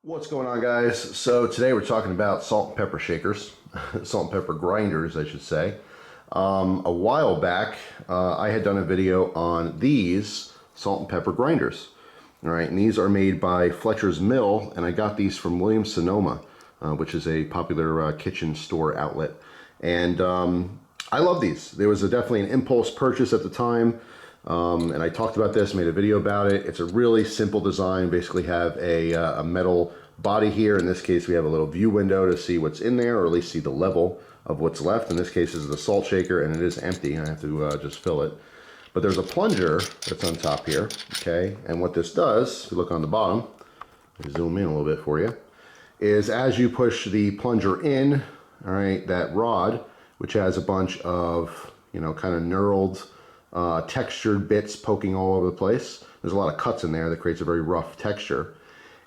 What's going on, guys? So today we're talking about salt and pepper shakers, salt and pepper grinders, I should say. A while back, I had done a video on these salt and pepper grinders. All right, and these are made by Fletcher's Mill, and I got these from Williams-Sonoma, which is a popular kitchen store outlet. And I love these. There was definitely an impulse purchase at the time. And I talked about this, made a video about it. It's a really simple design. Basically have a metal body here. In this case, we have a little view window to see what's in there, or at least see the level of what's left. In this case, this is the salt shaker, and it is empty. I have to just fill it. But there's a plunger that's on top here, okay? And what this does, if you look on the bottom, let me zoom in a little bit for you, is as you push the plunger in, all right, that rod, which has a bunch of, kind of knurled, textured bits poking all over the place. There's a lot of cuts in there that creates a very rough texture.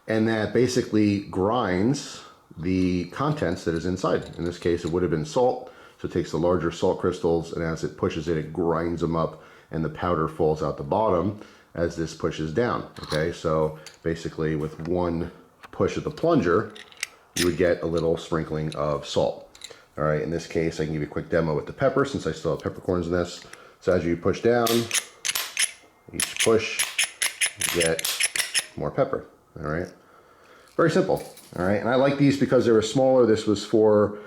And that basically grinds the contents that is inside. In this case, it would have been salt. So it takes the larger salt crystals, and as it pushes it, it grinds them up, and the powder falls out the bottom as this pushes down. Okay, so basically with one push of the plunger, you would get a little sprinkling of salt. All right, in this case, I can give you a quick demo with the pepper, since I still have peppercorns in this. So as you push down, each push, you get more pepper, all right? Very simple, all right? And I like these because they were smaller. This was for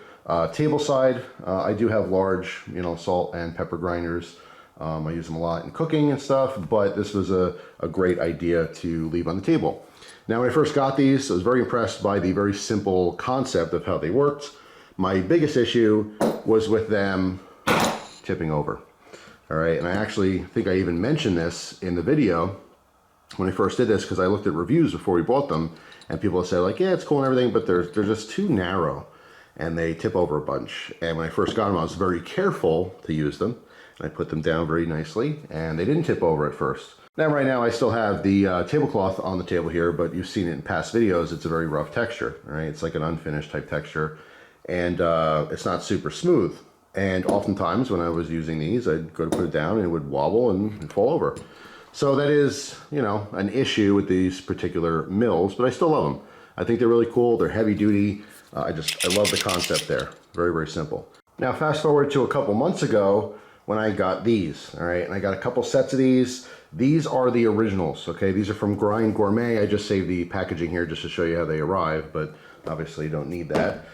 table side. I do have large, salt and pepper grinders. I use them a lot in cooking and stuff, but this was a great idea to leave on the table. Now, when I first got these, I was very impressed by the very simple concept of how they worked. My biggest issue was with them tipping over. All right, and I actually think I even mentioned this in the video when I first did this, because I looked at reviews before we bought them, and people said like, yeah, it's cool and everything, but they're just too narrow, and they tip over a bunch. And when I first got them, I was very careful to use them, and I put them down very nicely, and they didn't tip over at first. Now, right now, I still have the tablecloth on the table here, but you've seen it in past videos. It's a very rough texture, right? It's like an unfinished type texture, and it's not super smooth. And oftentimes when I was using these, I'd go to put it down and it would wobble and fall over. So that is, an issue with these particular mills, but I still love them. I think they're really cool. They're heavy duty. I love the concept there. Very, very simple. Now, fast forward to a couple months ago when I got these, all right? And I got a couple sets of these. These are the originals, okay? These are from Gourmet. I just saved the packaging here just to show you how they arrive, but obviously you don't need that.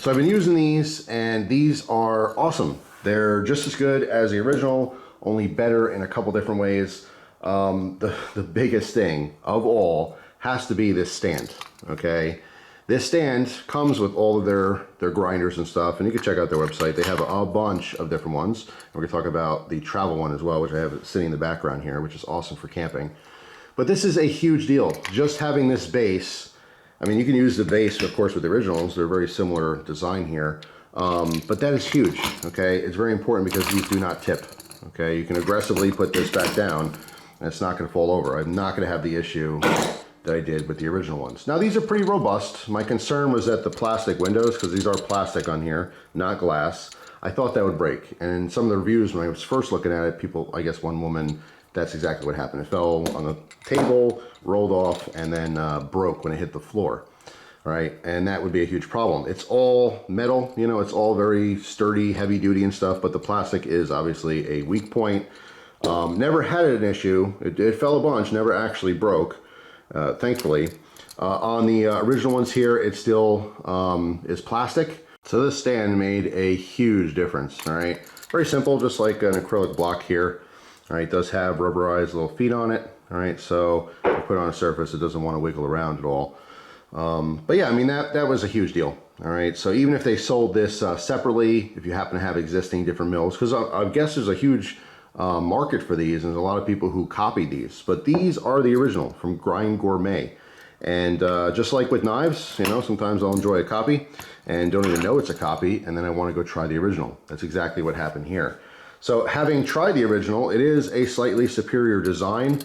So I've been using these, and these are awesome. They're just as good as the original, only better in a couple different ways. The biggest thing of all has to be this stand, okay? This stand comes with all of their grinders and stuff, and you can check out their website. They have a bunch of different ones. We're gonna talk about the travel one as well, which I have sitting in the background here, which is awesome for camping. But this is a huge deal. Just having this base, I mean, you can use the base, of course, with the originals. They're very similar design here, but that is huge, okay? It's very important because these do not tip, okay? You can aggressively put this back down, and it's not gonna fall over. I'm not gonna have the issue that I did with the original ones. Now, these are pretty robust. My concern was that the plastic windows, because these are plastic on here, not glass, I thought that would break. And in some of the reviews, when I was first looking at it, people, I guess one woman, that's exactly what happened. It fell on the table, rolled off, and then broke when it hit the floor, right? And that would be a huge problem. It's all metal, it's all very sturdy, heavy duty and stuff, but the plastic is obviously a weak point. Never had an issue. It fell a bunch, never actually broke, thankfully. On the original ones here, it still is plastic. So this stand made a huge difference, all right? Very simple, just like an acrylic block here. All right, it does have rubberized little feet on it. All right, so you put it on a surface, it doesn't want to wiggle around at all. But yeah, I mean, that was a huge deal. All right, so even if they sold this separately, if you happen to have existing different mills, because I guess there's a huge market for these, and there's a lot of people who copy these, but these are the original from Gourmet. And just like with knives, sometimes I'll enjoy a copy and don't even know it's a copy, and then I want to go try the original. That's exactly what happened here. So having tried the original, it is a slightly superior design.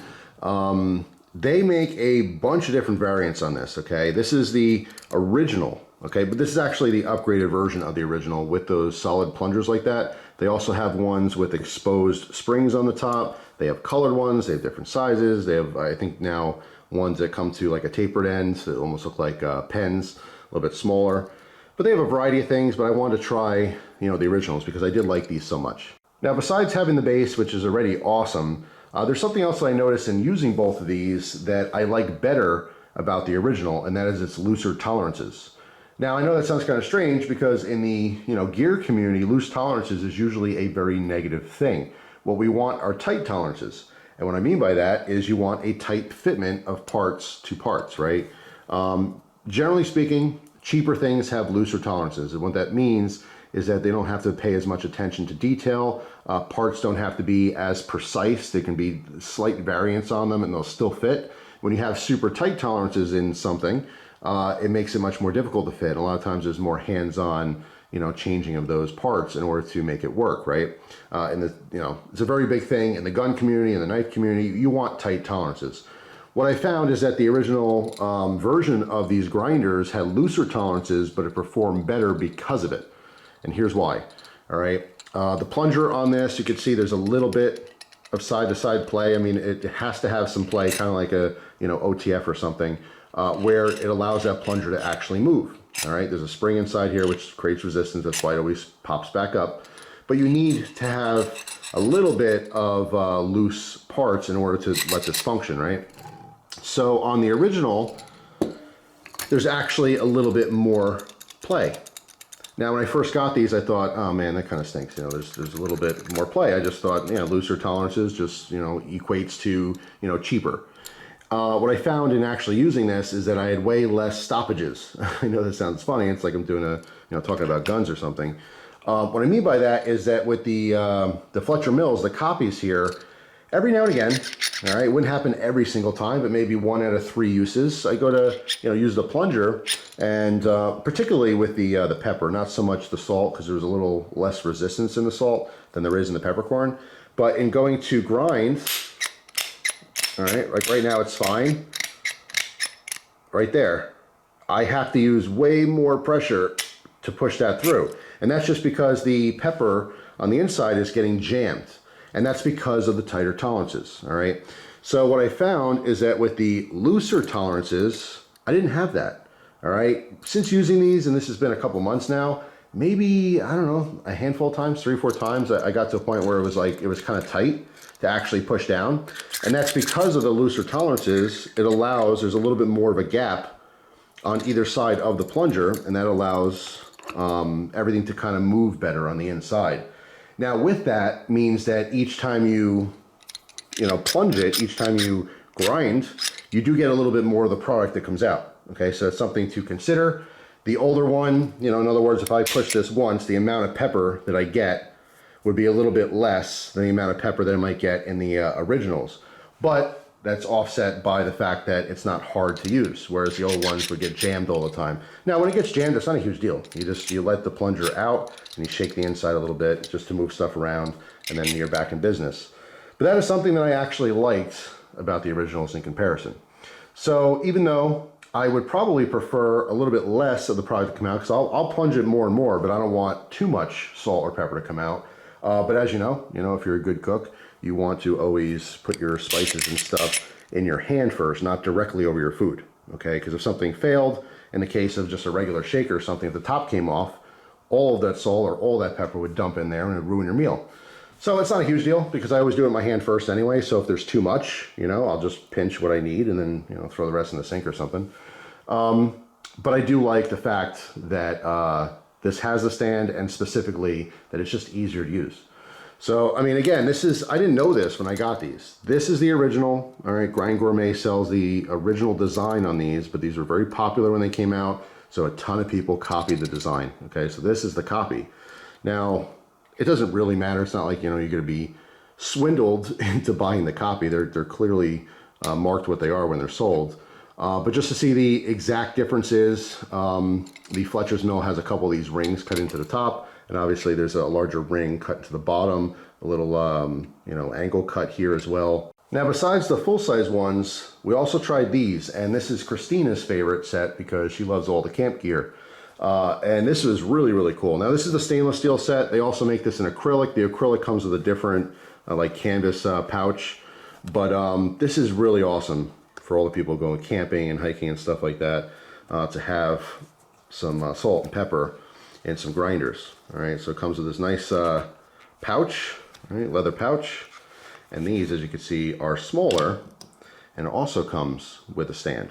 They make a bunch of different variants on this, okay? This is the original, okay? But this is actually the upgraded version of the original with those solid plungers like that. They also have ones with exposed springs on the top. They have colored ones, they have different sizes. They have, I think now, ones that come to like a tapered end, that almost look like pens, a little bit smaller. But they have a variety of things, but I wanted to try, you know, the originals because I did like these so much. Now, besides having the base, which is already awesome, there's something else that I noticed in using both of these that I like better about the original, and that is its looser tolerances. Now, I know that sounds kind of strange because in the, you know, gear community, loose tolerances is usually a very negative thing. What we want are tight tolerances. And what I mean by that is you want a tight fitment of parts to parts, right? Generally speaking, cheaper things have looser tolerances. And what that means is that they don't have to pay as much attention to detail. Parts don't have to be as precise. There can be slight variance on them and they'll still fit. When you have super tight tolerances in something, it makes it much more difficult to fit. A lot of times there's more hands-on, you know, changing of those parts in order to make it work, right? And you know, it's a very big thing in the gun community and the knife community. You want tight tolerances. What I found is that the original version of these grinders had looser tolerances, but it performed better because of it. And here's why. All right, the plunger on this, you can see there's a little bit of side-to-side play. I mean, it has to have some play, kind of like a, you know, OTF or something, where it allows that plunger to actually move. All right, there's a spring inside here which creates resistance. That's why it always pops back up. But you need to have a little bit of loose parts in order to let this function, right? So on the original, there's actually a little bit more play. Now, when I first got these, I thought, oh man, that kind of stinks. You know, there's a little bit more play. I just thought, you know, looser tolerances just, you know, equates to, you know, cheaper. What I found in actually using this is that I had way less stoppages. I know that sounds funny. It's like I'm doing a, you know, talking about guns or something. What I mean by that is that with the Fletcher mills, the copies here, every now and again, all right, it wouldn't happen every single time, but maybe 1 out of 3 uses, I go to, you know, use the plunger, and particularly with the pepper, not so much the salt, because there's a little less resistance in the salt than there is in the peppercorn. But in going to grind, all right, like right now it's fine. Right there, I have to use way more pressure to push that through. And that's just because the pepper on the inside is getting jammed. And that's because of the tighter tolerances, all right? So what I found is that with the looser tolerances, I didn't have that, all right? Since using these, and this has been a couple months now, maybe, I don't know, a handful of times, 3 or 4 times, I got to a point where it was like, it was kind of tight to actually push down. And that's because of the looser tolerances. It allows, there's a little bit more of a gap on either side of the plunger, and that allows everything to kind of move better on the inside. Now with that means that each time you know, plunge it, each time you grind, you do get a little bit more of the product that comes out. Okay, so that's something to consider. The older one, you know, in other words, if I push this once, the amount of pepper that I get would be a little bit less than the amount of pepper that I might get in the originals. But that's offset by the fact that it's not hard to use, whereas the old ones would get jammed all the time. Now, when it gets jammed, it's not a huge deal. You let the plunger out and you shake the inside a little bit just to move stuff around, and then you're back in business. But that is something that I actually liked about the originals in comparison. So even though I would probably prefer a little bit less of the product to come out, because I'll plunge it more and more, but I don't want too much salt or pepper to come out. But as you know, if you're a good cook, you want to always put your spices and stuff in your hand first, not directly over your food, okay? Because if something failed, in the case of just a regular shaker or something, if the top came off, all of that salt or all that pepper would dump in there and it would ruin your meal. So it's not a huge deal because I always do it in my hand first anyway, so if there's too much, I'll just pinch what I need and then, throw the rest in the sink or something. But I do like the fact that this has a stand, and specifically that it's just easier to use. So, I mean, again, I didn't know this when I got these. This is the original, all right? Gourmet sells the original design on these, but these were very popular when they came out, so a ton of people copied the design, okay? So this is the copy. Now, it doesn't really matter. It's not like, you're going to be swindled into buying the copy. They're clearly marked what they are when they're sold. But just to see the exact differences, the Fletcher's mill has a couple of these rings cut into the top, and obviously there's a larger ring cut to the bottom, a little, angle cut here as well. Now, besides the full-size ones, we also tried these, and this is Christina's favorite set because she loves all the camp gear. And this was really, really cool. Now, this is the stainless steel set. They also make this in acrylic. The acrylic comes with a different, like canvas pouch, but this is really awesome for all the people going camping and hiking and stuff like that, to have some salt and pepper and some grinders. All right, so it comes with this nice pouch, right, leather pouch, and these, as you can see, are smaller, and it also comes with a stand.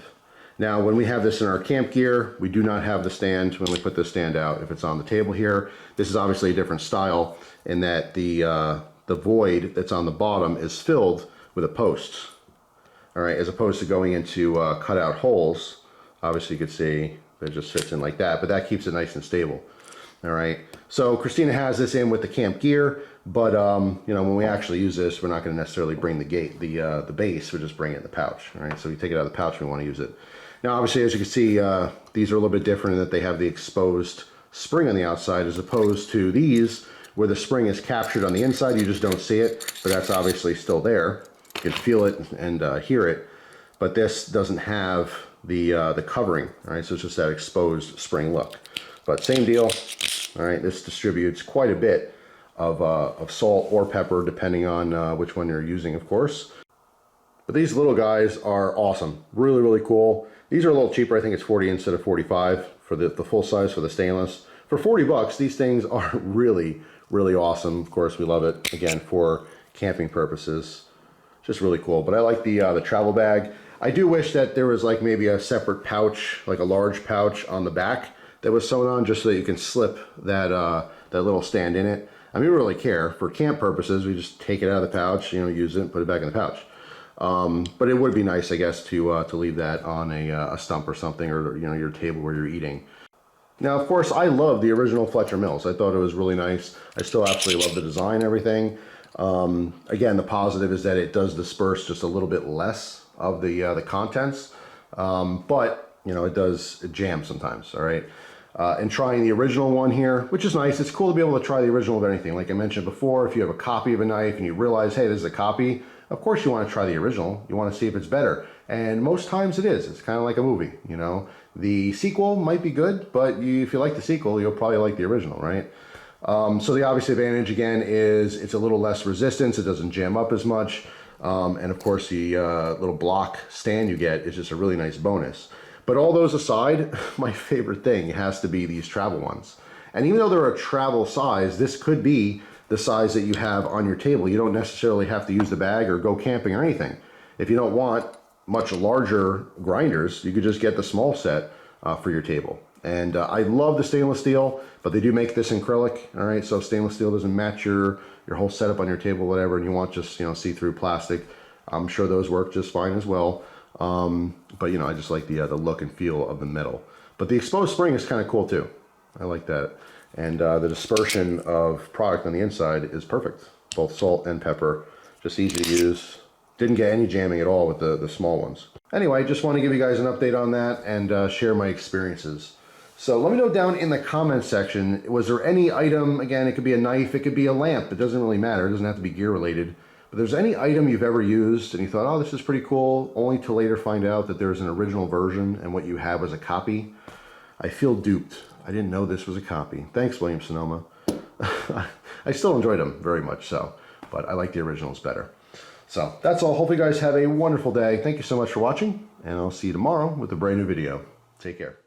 Now, when we have this in our camp gear, we do not have the stand when we put this stand out if it's on the table here. This is obviously a different style in that the void that's on the bottom is filled with a post. All right, as opposed to going into cut out holes. Obviously, you can see that it just fits in like that, but that keeps it nice and stable. All right, so Christina has this in with the camp gear, but you know, when we actually use this, we're not going to necessarily bring the base. We'll just bring it in the pouch. All right, so we take it out of the pouch when we want to use it. Now, obviously, as you can see, these are a little bit different in that they have the exposed spring on the outside, as opposed to these, where the spring is captured on the inside. You just don't see it, but that's obviously still there. You can feel it and hear it, but this doesn't have the covering. All right, so it's just that exposed spring look. But same deal. All right, this distributes quite a bit of salt or pepper, depending on which one you're using, of course. But these little guys are awesome. Really, really cool. These are a little cheaper. I think it's 40 instead of 45 for the full size for the stainless. For 40 bucks, these things are really, really awesome. Of course, we love it, again, for camping purposes. Just really cool. But I like the travel bag. I do wish that there was like maybe a separate pouch, like a large pouch on the back that was sewn on, just so that you can slip that that little stand in it. I mean, we don't really care. For camp purposes, we just take it out of the pouch, you know, use it, and put it back in the pouch. But it would be nice, I guess, to leave that on a stump or something, or, you know, your table where you're eating. Now, of course, I love the original Fletcher mills. I thought it was really nice. I still absolutely love the design and everything. Again, the positive is that it does disperse just a little bit less of the contents, but you know, it jams sometimes. All right. And trying the original one here, which is nice. It's cool to be able to try the original of anything. Like I mentioned before, if you have a copy of a knife and you realize, hey, this is a copy, of course you want to try the original. You want to see if it's better. And most times it is. It's kind of like a movie, you know. The sequel might be good, but if you like the sequel, you'll probably like the original, right? So the obvious advantage, again, is it's a little less resistance. It doesn't jam up as much. And of course, the little block stand you get is just a really nice bonus. But all those aside, my favorite thing has to be these travel ones. And even though they're a travel size, this could be the size that you have on your table. You don't necessarily have to use the bag or go camping or anything. If you don't want much larger grinders, you could just get the small set for your table. And I love the stainless steel, but they do make this in acrylic. All right, so if stainless steel doesn't match your whole setup on your table, whatever, and you want just, you know, see-through plastic, I'm sure those work just fine as well. But you know, I just like the look and feel of the metal. But the exposed spring is kind of cool too. I like that. And the dispersion of product on the inside is perfect. Both salt and pepper, just easy to use. Didn't get any jamming at all with the small ones. Anyway, just want to give you guys an update on that and share my experiences. So let me know down in the comments section, was there any item, again, it could be a knife, it could be a lamp, it doesn't really matter, it doesn't have to be gear related. But there's any item you've ever used and you thought, oh, this is pretty cool, only to later find out that there's an original version and what you have was a copy. I feel duped. I didn't know this was a copy. Thanks, William Sonoma. I still enjoyed them very much so, but I like the originals better. So that's all. Hope you guys have a wonderful day. Thank you so much for watching, and I'll see you tomorrow with a brand new video. Take care.